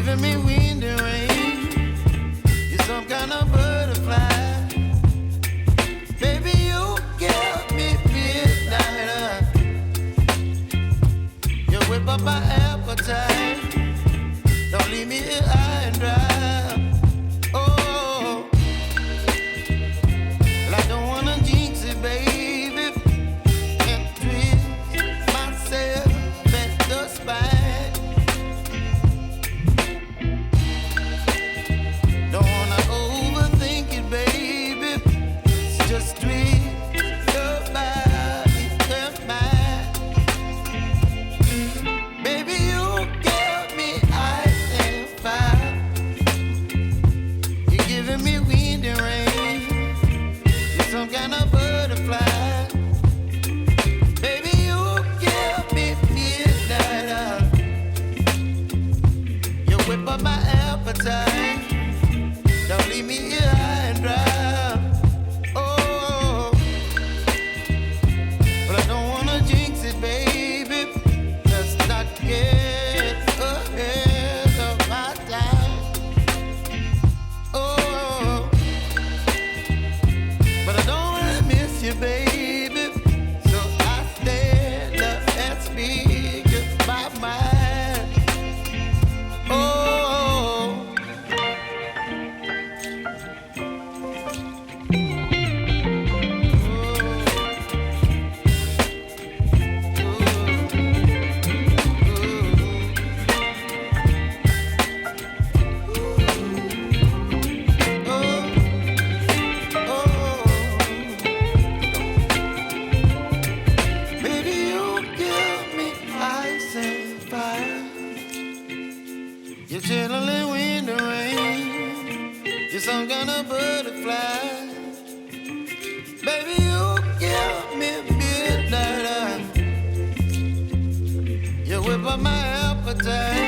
giving me wind and rain. You're some kind of butterfly. Baby, you give me midnight. You whip up my appetite. Don't leave me here high and dry. Oh, well, I don't wanna jinx it, baby, and twist myself at the spine. Don't wanna overthink it, baby. It's just twist your body and mine. Baby, you give me ice and fire. You're giving me wind and rain. You're some kind of butterfly. Baby, you give me midnight. You whip up my appetite. Don't leave me here high and dry. Oh, but I don't wanna jinx it, baby. Let's not get ahead of my time. Oh, but I don't wanna miss you, baby. So I stand up and speak my mind. Oh. Baby, you give me ice and fire. You're chilling wind and rain. You're some kind of butterfly. Baby, you give me midnight. You whip up my appetite.